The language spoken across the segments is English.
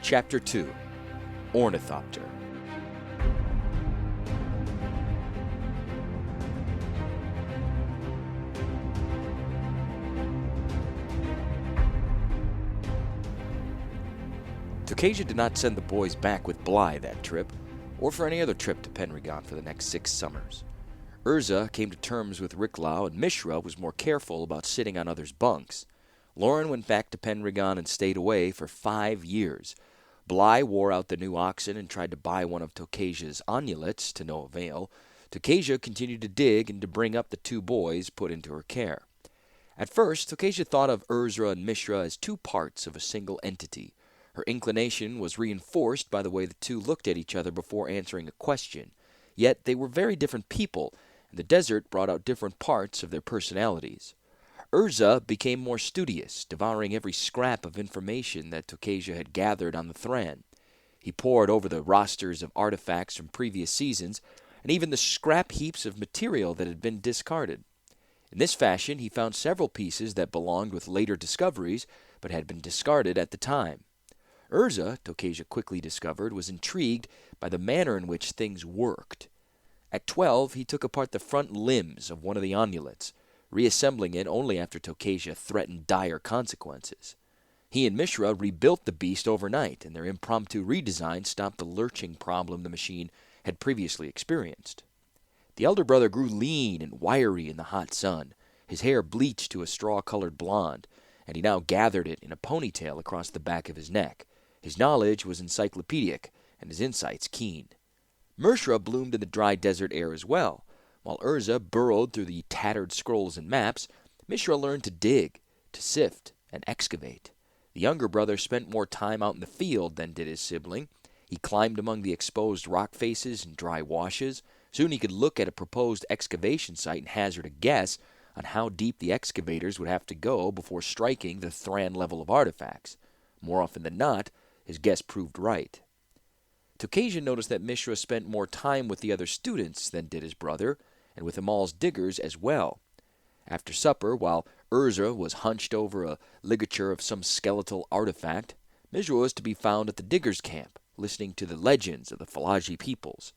Chapter 2 Ornithopter. Tokasia did not send the boys back with Bly that trip, or for any other trip to Penregon for the next 6 summers. Urza came to terms with Ricklaw, and Mishra was more careful about sitting on others' bunks. Lauren went back to Penregon and stayed away for 5 years. Bly wore out the new oxen and tried to buy one of Tokasia's onulets, to no avail. Tokasia continued to dig and to bring up the 2 boys put into her care. At first, Tokasia thought of Urza and Mishra as 2 parts of a single entity. Her inclination was reinforced by the way the 2 looked at each other before answering a question. Yet they were very different people, and the desert brought out different parts of their personalities. Urza became more studious, devouring every scrap of information that Tokasia had gathered on the Thran. He pored over the rosters of artifacts from previous seasons, and even the scrap heaps of material that had been discarded. In this fashion, he found several pieces that belonged with later discoveries, but had been discarded at the time. Urza, Tokasia quickly discovered, was intrigued by the manner in which things worked. At 12, he took apart the front limbs of one of the onulets, reassembling it only after Tokasia threatened dire consequences. He and Mishra rebuilt the beast overnight, and their impromptu redesign stopped the lurching problem the machine had previously experienced. The elder brother grew lean and wiry in the hot sun. His hair bleached to a straw-colored blonde, and he now gathered it in a ponytail across the back of his neck. His knowledge was encyclopedic, and his insights keen. Mishra bloomed in the dry desert air as well. While Urza burrowed through the tattered scrolls and maps, Mishra learned to dig, to sift, and excavate. The younger brother spent more time out in the field than did his sibling. He climbed among the exposed rock faces and dry washes. Soon he could look at a proposed excavation site and hazard a guess on how deep the excavators would have to go before striking the Thran level of artifacts. More often than not, his guess proved right. Tokasia noticed that Mishra spent more time with the other students than did his brother, and with Amal's diggers as well. After supper, while Urza was hunched over a ligature of some skeletal artifact, Mishra was to be found at the diggers' camp, listening to the legends of the Falaji peoples.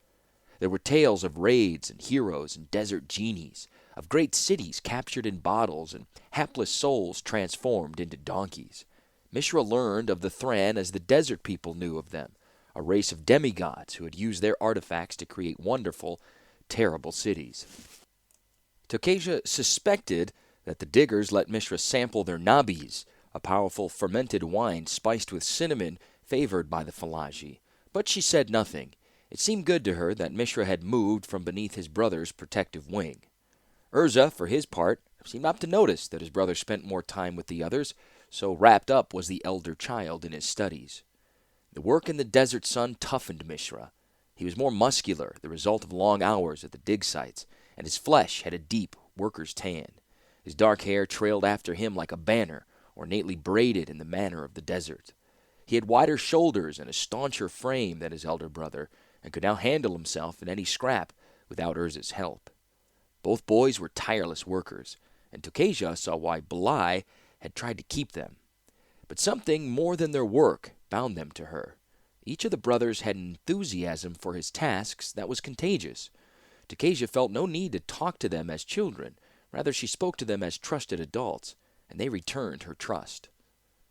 There were tales of raids and heroes and desert genies, of great cities captured in bottles and hapless souls transformed into donkeys. Mishra learned of the Thran as the desert people knew of them, a race of demigods who had used their artifacts to create wonderful, terrible cities. Tokasia suspected that the diggers let Mishra sample their nabis, a powerful fermented wine spiced with cinnamon favored by the Falaji, but she said nothing. It seemed good to her that Mishra had moved from beneath his brother's protective wing. Urza, for his part, seemed not to notice that his brother spent more time with the others, so wrapped up was the elder child in his studies. The work in the desert sun toughened Mishra. He was more muscular, the result of long hours at the dig sites, and his flesh had a deep worker's tan. His dark hair trailed after him like a banner, ornately braided in the manner of the desert. He had wider shoulders and a stauncher frame than his elder brother, and could now handle himself in any scrap without Urza's help. Both boys were tireless workers, and Tokasia saw why Bly had tried to keep them. But something more than their work bound them to her. Each of the brothers had an enthusiasm for his tasks that was contagious. Tokasia felt no need to talk to them as children. Rather, she spoke to them as trusted adults, and they returned her trust.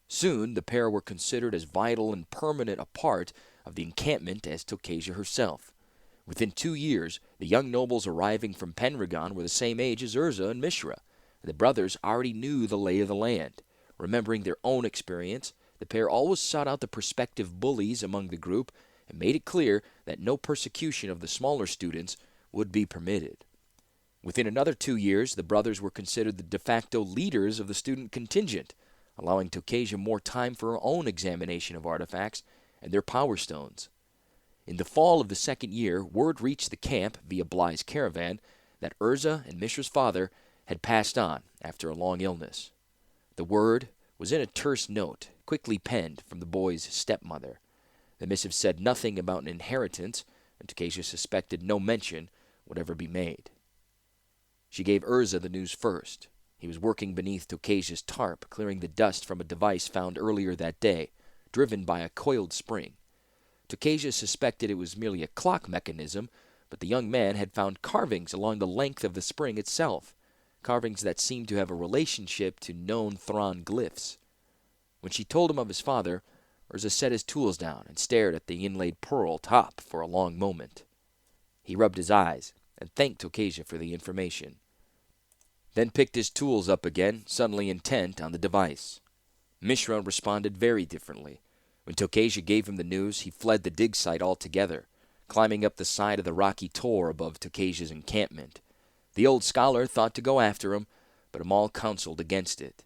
Soon, the pair were considered as vital and permanent a part of the encampment as Tokasia herself. Within 2 years, the young nobles arriving from Penregon were the same age as Urza and Mishra. The brothers already knew the lay of the land. Remembering their own experience, the pair always sought out the prospective bullies among the group and made it clear that no persecution of the smaller students would be permitted. Within another 2 years, the brothers were considered the de facto leaders of the student contingent, allowing Tokasia more time for her own examination of artifacts and their power stones. In the fall of the 2nd year, word reached the camp via Bly's caravan that Urza and Mishra's father had passed on after a long illness. The word was in a terse note, quickly penned from the boy's stepmother. The missive said nothing about an inheritance, and Tokasia suspected no mention would ever be made. She gave Urza the news first. He was working beneath Tokasia's tarp, clearing the dust from a device found earlier that day, driven by a coiled spring. Tokasia suspected it was merely a clock mechanism, but the young man had found carvings along the length of the spring itself, carvings that seemed to have a relationship to known Thrawn glyphs. When she told him of his father, Urza set his tools down and stared at the inlaid pearl top for a long moment. He rubbed his eyes and thanked Tokasia for the information, then picked his tools up again, suddenly intent on the device. Mishra responded very differently. When Tokasia gave him the news, he fled the dig site altogether, climbing up the side of the rocky tor above Tokasia's encampment. The old scholar thought to go after him, but Amal counseled against it.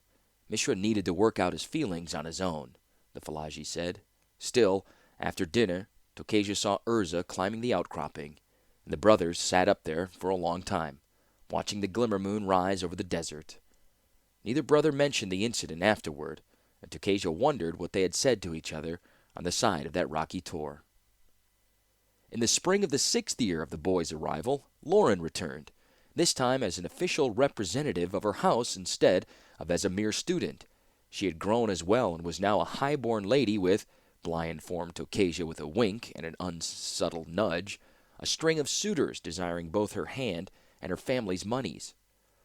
Mishra needed to work out his feelings on his own, the Falaji said. Still, after dinner, Tokasia saw Urza climbing the outcropping, and the brothers sat up there for a long time, watching the glimmer moon rise over the desert. Neither brother mentioned the incident afterward, and Tokasia wondered what they had said to each other on the side of that rocky tor. In the spring of the 6th year of the boys' arrival, Lauren returned, this time as an official representative of her house instead of as a mere student. She had grown as well and was now a high-born lady with, Bly informed Tokasia with a wink and an unsubtle nudge, a string of suitors desiring both her hand and her family's monies.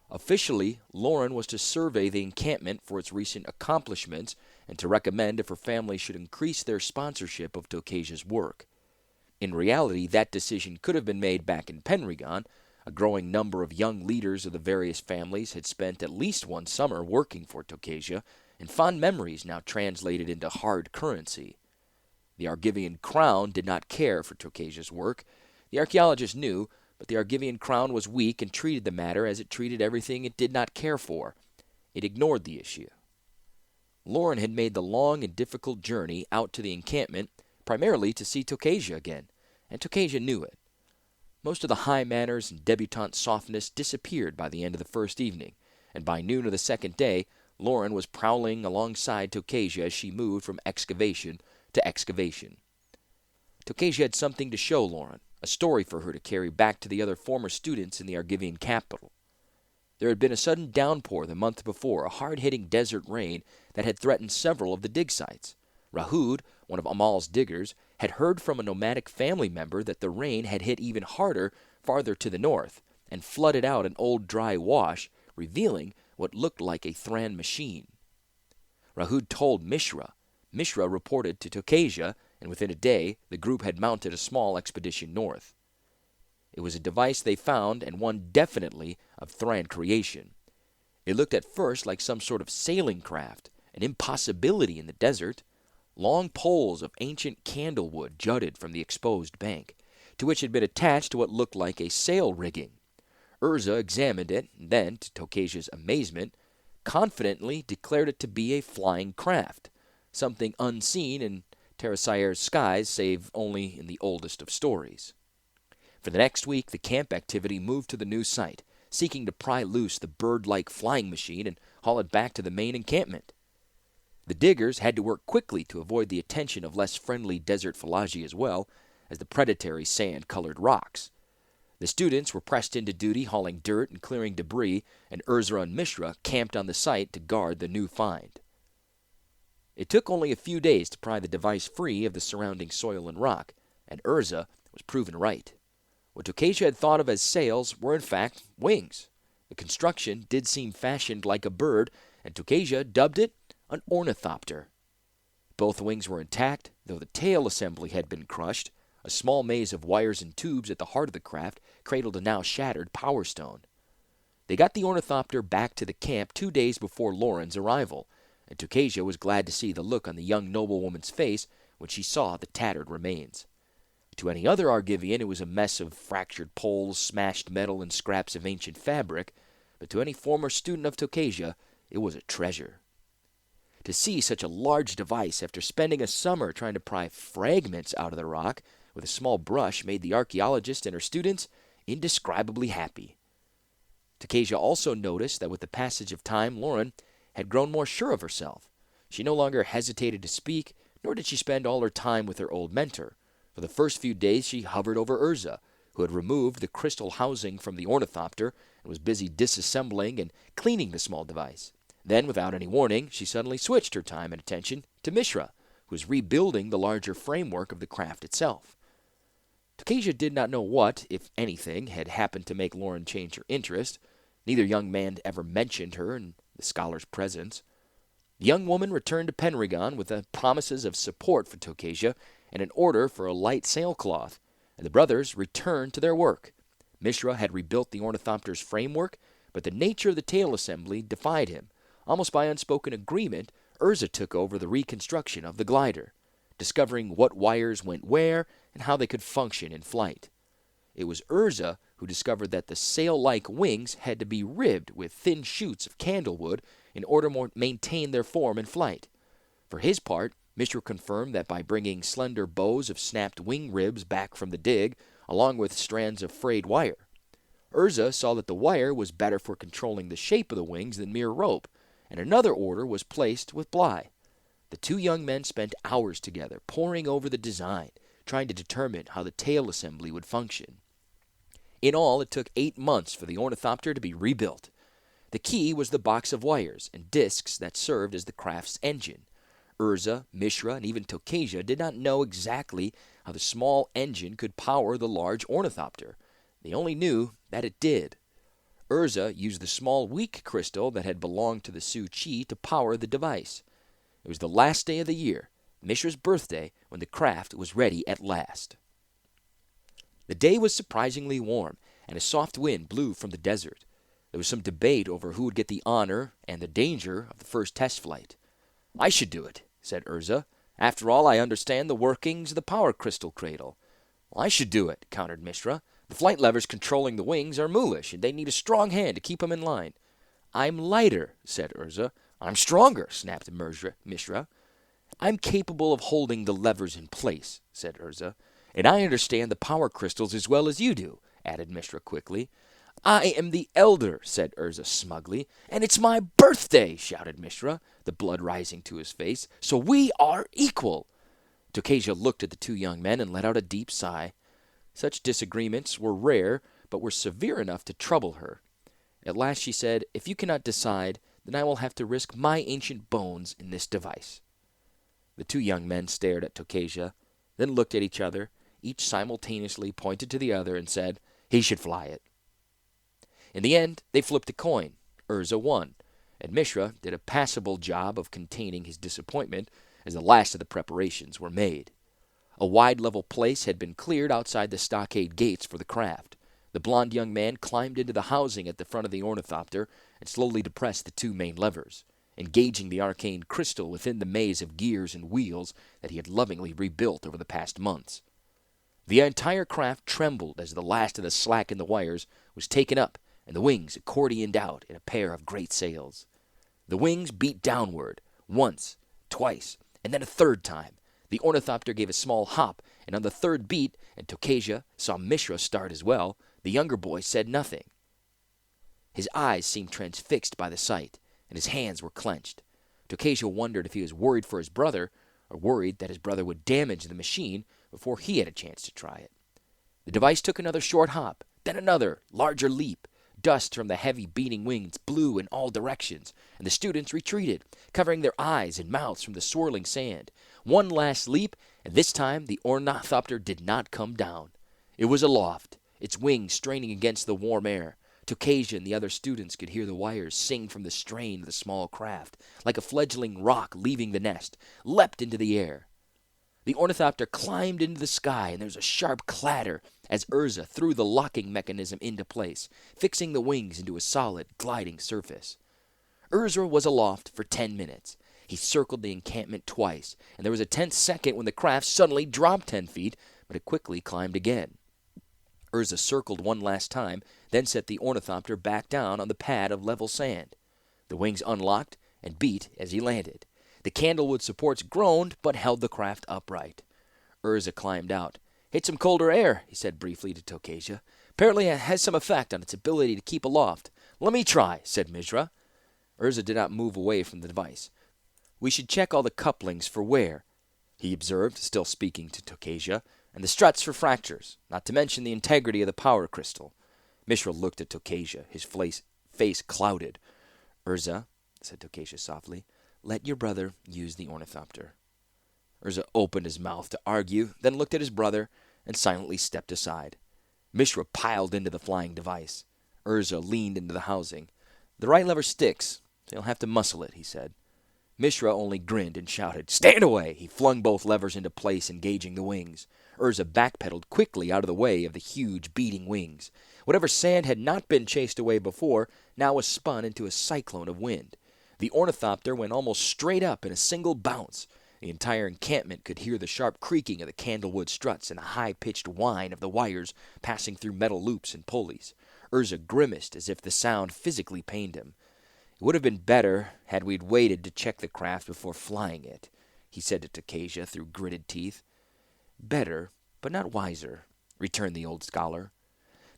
Officially, Lauren was to survey the encampment for its recent accomplishments and to recommend if her family should increase their sponsorship of Tokasia's work. In reality, that decision could have been made back in Penregon. A growing number of young leaders of the various families had spent at least one summer working for Tokasia, and fond memories now translated into hard currency. The Argivian crown did not care for Tokasia's work. The archaeologist knew, but the Argivian crown was weak and treated the matter as it treated everything it did not care for. It ignored the issue. Lauren had made the long and difficult journey out to the encampment primarily to see Tokasia again, and Tokasia knew it. Most of the high manners and debutante softness disappeared by the end of the first evening, and by noon of the second day, Lauren was prowling alongside Tokasia as she moved from excavation to excavation. Tokasia had something to show Lauren, a story for her to carry back to the other former students in the Argivian capital. There had been a sudden downpour the month before, a hard-hitting desert rain that had threatened several of the dig sites. Rahud, one of Amal's diggers, had heard from a nomadic family member that the rain had hit even harder farther to the north and flooded out an old dry wash, revealing what looked like a Thran machine. Rahud told Mishra. Mishra reported to Tokasia, and within a day the group had mounted a small expedition north. It was a device they found, and one definitely of Thran creation. It looked at first like some sort of sailing craft, an impossibility in the desert. Long poles of ancient candlewood jutted from the exposed bank, to which had been attached what looked like a sail rigging. Urza examined it, and then, to Tokasia's amazement, confidently declared it to be a flying craft, something unseen in Terrasire's skies save only in the oldest of stories. For the next week, the camp activity moved to the new site, seeking to pry loose the bird-like flying machine and haul it back to the main encampment. The diggers had to work quickly to avoid the attention of less friendly desert Falaji as well as the predatory sand-colored rocks. The students were pressed into duty hauling dirt and clearing debris, and Urza and Mishra camped on the site to guard the new find. It took only a few days to pry the device free of the surrounding soil and rock, and Urza was proven right. What Tokasia had thought of as sails were in fact wings. The construction did seem fashioned like a bird, and Tokasia dubbed it an ornithopter. Both wings were intact, though the tail assembly had been crushed. A small maze of wires and tubes at the heart of the craft cradled a now shattered power stone. They got the ornithopter back to the camp 2 days before Lauren's arrival, and Tokasia was glad to see the look on the young noblewoman's face when she saw the tattered remains. To any other Argivian, it was a mess of fractured poles, smashed metal, and scraps of ancient fabric, but to any former student of Tokasia, it was a treasure. To see such a large device after spending a summer trying to pry fragments out of the rock with a small brush made the archaeologist and her students indescribably happy. Tokasia also noticed that with the passage of time, Lauren had grown more sure of herself. She no longer hesitated to speak, nor did she spend all her time with her old mentor. For the first few days she hovered over Urza, who had removed the crystal housing from the ornithopter and was busy disassembling and cleaning the small device. Then, without any warning, she suddenly switched her time and attention to Mishra, who was rebuilding the larger framework of the craft itself. Tokasia did not know what, if anything, had happened to make Lauren change her interest. Neither young man ever mentioned her in the scholar's presence. The young woman returned to Penregon with the promises of support for Tokasia and an order for a light sailcloth, and the brothers returned to their work. Mishra had rebuilt the ornithopter's framework, but the nature of the tail assembly defied him. Almost by unspoken agreement, Urza took over the reconstruction of the glider, discovering what wires went where and how they could function in flight. It was Urza who discovered that the sail-like wings had to be ribbed with thin shoots of candlewood in order to maintain their form in flight. For his part, Mishra confirmed that by bringing slender bows of snapped wing ribs back from the dig, along with strands of frayed wire. Urza saw that the wire was better for controlling the shape of the wings than mere rope, and another order was placed with Bly. The two young men spent hours together, poring over the design, trying to determine how the tail assembly would function. In all, it took 8 months for the ornithopter to be rebuilt. The key was the box of wires and discs that served as the craft's engine. Urza, Mishra, and even Tokasia did not know exactly how the small engine could power the large ornithopter. They only knew that it did. Urza used the small weak crystal that had belonged to the Su-Chi to power the device. It was the last day of the year, Mishra's birthday, when the craft was ready at last. The day was surprisingly warm, and a soft wind blew from the desert. There was some debate over who would get the honor and the danger of the first test flight. "I should do it," said Urza. "After all, I understand the workings of the power crystal cradle." "Well, I should do it," countered Mishra. "The flight levers controlling the wings are mulish, and they need a strong hand to keep them in line." "I'm lighter," said Urza. "I'm stronger," snapped Mishra. "I'm capable of holding the levers in place," said Urza. "And I understand the power crystals as well as you do," added Mishra quickly. "I am the elder," said Urza smugly. "And it's my birthday," shouted Mishra, the blood rising to his face. "So we are equal." Tokasia looked at the two young men and let out a deep sigh. Such disagreements were rare, but were severe enough to trouble her. At last she said, "If you cannot decide, then I will have to risk my ancient bones in this device." The two young men stared at Tokasia, then looked at each other. Each simultaneously pointed to the other and said, "He should fly it." In the end, they flipped a coin. Urza won, and Mishra did a passable job of containing his disappointment as the last of the preparations were made. A wide level place had been cleared outside the stockade gates for the craft. The blond young man climbed into the housing at the front of the ornithopter and slowly depressed the two main levers, engaging the arcane crystal within the maze of gears and wheels that he had lovingly rebuilt over the past months. The entire craft trembled as the last of the slack in the wires was taken up and the wings accordioned out in a pair of great sails. The wings beat downward, once, twice, and then a third time. The ornithopter gave a small hop, and on the third beat, and Tokasia saw Mishra start as well, the younger boy said nothing. His eyes seemed transfixed by the sight, and his hands were clenched. Tokasia wondered if he was worried for his brother, or worried that his brother would damage the machine before he had a chance to try it. The device took another short hop, then another, larger leap. Dust from the heavy beating wings blew in all directions, and the students retreated, covering their eyes and mouths from the swirling sand. One last leap, and this time the ornithopter did not come down. It was aloft, its wings straining against the warm air. Tokasia and the other students could hear the wires sing from the strain of the small craft, like a fledgling rock leaving the nest, leapt into the air. The ornithopter climbed into the sky, and there was a sharp clatter as Urza threw the locking mechanism into place, fixing the wings into a solid, gliding surface. Urza was aloft for 10 minutes. He circled the encampment twice, and there was a tense second when the craft suddenly dropped 10 feet, but it quickly climbed again. Urza circled one last time, then set the ornithopter back down on the pad of level sand. The wings unlocked and beat as he landed. The candlewood supports groaned, but held the craft upright. Urza climbed out. "Hit some colder air," he said briefly to Tokasia. "Apparently it has some effect on its ability to keep aloft." "Let me try," said Mishra. Urza did not move away from the device. "We should check all the couplings for wear," he observed, still speaking to Tokasia, "and the struts for fractures, not to mention the integrity of the power crystal." Mishra looked at Tokasia, his face clouded. "Urza," said Tokasia softly, "let your brother use the ornithopter." Urza opened his mouth to argue, then looked at his brother and silently stepped aside. Mishra piled into the flying device. Urza leaned into the housing. The right lever sticks, so you'll have to muscle it, he said. Mishra only grinned and shouted, "Stand away!" He flung both levers into place, engaging the wings. Urza backpedaled quickly out of the way of the huge, beating wings. Whatever sand had not been chased away before now was spun into a cyclone of wind. The ornithopter went almost straight up in a single bounce. The entire encampment could hear the sharp creaking of the candlewood struts and the high-pitched whine of the wires passing through metal loops and pulleys. Urza grimaced as if the sound physically pained him. "It would have been better had we'd waited to check the craft before flying it," he said to Tokasia through gritted teeth. "Better, but not wiser," returned the old scholar.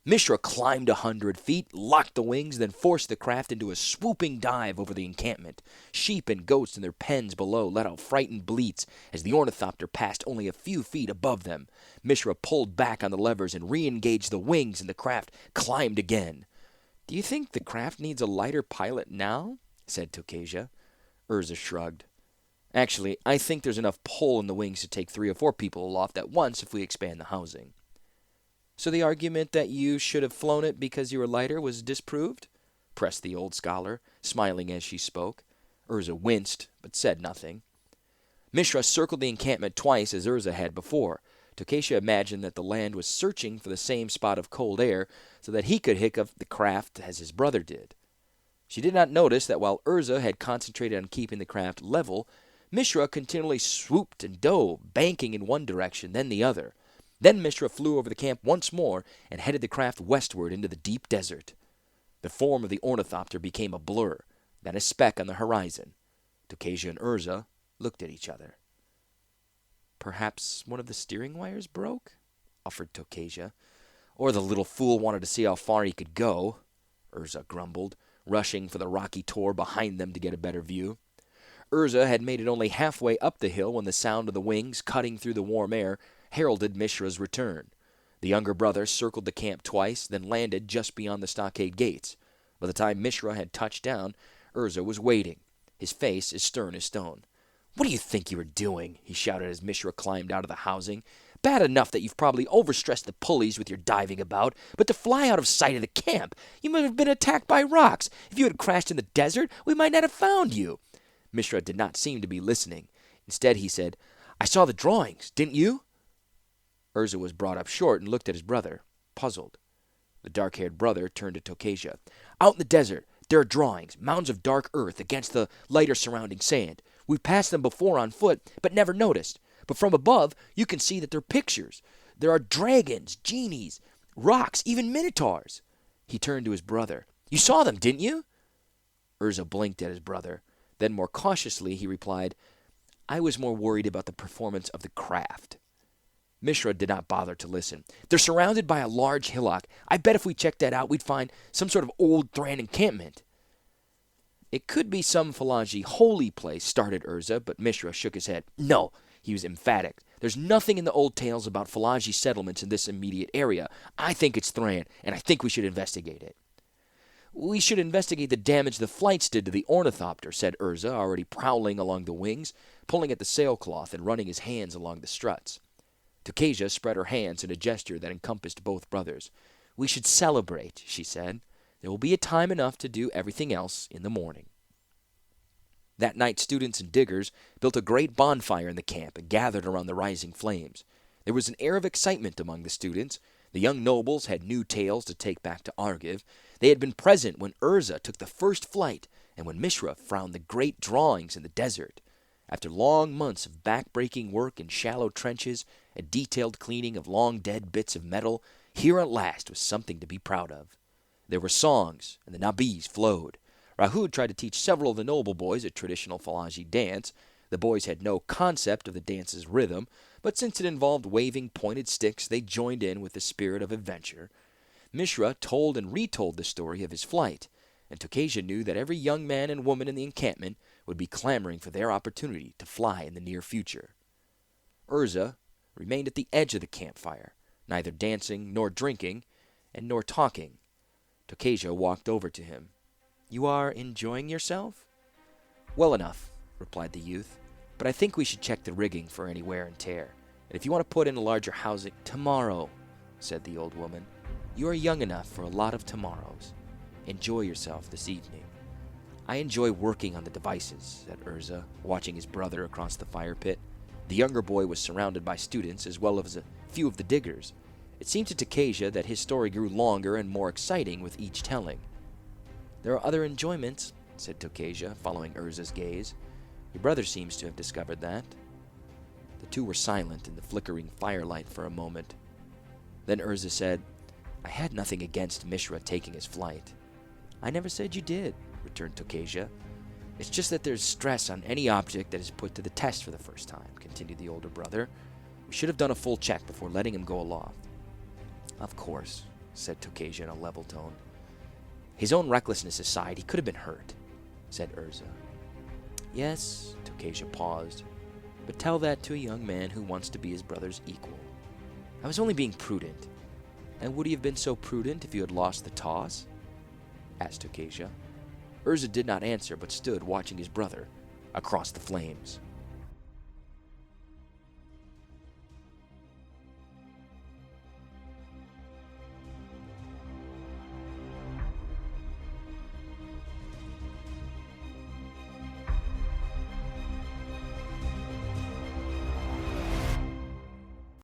Mishra climbed 100 feet, locked the wings, then forced the craft into a swooping dive over the encampment. Sheep and goats in their pens below let out frightened bleats as the ornithopter passed only a few feet above them. Mishra pulled back on the levers and re-engaged the wings, and the craft climbed again. "Do you think the craft needs a lighter pilot now?" said Tokasia. Urza shrugged. "Actually, I think there's enough pull in the wings to take 3 or 4 people aloft at once if we expand the housing." "So the argument that you should have flown it because you were lighter was disproved?" pressed the old scholar, smiling as she spoke. Urza winced, but said nothing. Mishra circled the encampment twice as Urza had before. Tokasia imagined that the land was searching for the same spot of cold air so that he could hiccup the craft as his brother did. She did not notice that while Urza had concentrated on keeping the craft level, Mishra continually swooped and dove, banking in one direction, then the other. Then Mishra flew over the camp once more and headed the craft westward into the deep desert. The form of the ornithopter became a blur, then a speck on the horizon. Tokasia and Urza looked at each other. "Perhaps one of the steering wires broke?" offered Tokasia. "Or the little fool wanted to see how far he could go," Urza grumbled, rushing for the rocky tor behind them to get a better view. Urza had made it only halfway up the hill when the sound of the wings cutting through the warm air heralded Mishra's return. The younger brother circled the camp twice, then landed just beyond the stockade gates. By the time Mishra had touched down, Urza was waiting, his face as stern as stone. "What do you think you were doing?" he shouted as Mishra climbed out of the housing. "Bad enough that you've probably overstressed the pulleys with your diving about, but to fly out of sight of the camp, you might have been attacked by rocks. If you had crashed in the desert, we might not have found you." Mishra did not seem to be listening. Instead, he said, "I saw the drawings, didn't you?" Urza was brought up short and looked at his brother, puzzled. The dark-haired brother turned to Tokasia. "Out in the desert, there are drawings, mounds of dark earth against the lighter surrounding sand. We've passed them before on foot, but never noticed. But from above, you can see that they're pictures. There are dragons, genies, rocks, even minotaurs." He turned to his brother. "You saw them, didn't you?" Urza blinked at his brother. Then more cautiously he replied, "I was more worried about the performance of the craft." Mishra did not bother to listen. "They're surrounded by a large hillock. I bet if we checked that out, we'd find some sort of old Thran encampment." "It could be some Falaji holy place," started Urza, but Mishra shook his head. "No," he was emphatic. "There's nothing in the old tales about Falaji settlements in this immediate area. I think it's Thran, and I think we should investigate it." "We should investigate the damage the flights did to the ornithopter," said Urza, already prowling along the wings, pulling at the sailcloth and running his hands along the struts. Tokasia spread her hands in a gesture that encompassed both brothers. "We should celebrate," she said. "There will be a time enough to do everything else in the morning." That night, students and diggers built a great bonfire in the camp and gathered around the rising flames. There was an air of excitement among the students. The young nobles had new tales to take back to Argiv. They had been present when Urza took the first flight and when Mishra found the great drawings in the desert. After long months of back-breaking work in shallow trenches and detailed cleaning of long dead bits of metal, here at last was something to be proud of. There were songs, and the nabis flowed. Rahud tried to teach several of the noble boys a traditional Falaji dance. The boys had no concept of the dance's rhythm, but since it involved waving pointed sticks, they joined in with the spirit of adventure. Mishra told and retold the story of his flight, and Tokasia knew that every young man and woman in the encampment would be clamoring for their opportunity to fly in the near future. Urza remained at the edge of the campfire, neither dancing nor drinking, and nor talking. Tokasia walked over to him. "You are enjoying yourself?" "Well enough," replied the youth. But I think we should check the rigging for any wear and tear. And if you want to put in a larger housing... Tomorrow, said the old woman. You are young enough for a lot of tomorrows. Enjoy yourself this evening. I enjoy working on the devices, said Urza, watching his brother across the fire pit. The younger boy was surrounded by students as well as a few of the diggers. It seemed to Takasia that his story grew longer and more exciting with each telling. There are other enjoyments, said Takasia, following Urza's gaze. Your brother seems to have discovered that. The two were silent in the flickering firelight for a moment. Then Urza said, I had nothing against Mishra taking his flight. I never said you did, returned Takasia. It's just that there's stress on any object that is put to the test for the first time, continued the older brother. We should have done a full check before letting him go aloft. Of course, said Takasia in a level tone. His own recklessness aside, he could have been hurt, said Urza. Yes, Takasia paused, but tell that to a young man who wants to be his brother's equal. I was only being prudent. And would he have been so prudent if you had lost the toss? Asked Takasia. Urza did not answer, but stood watching his brother across the flames.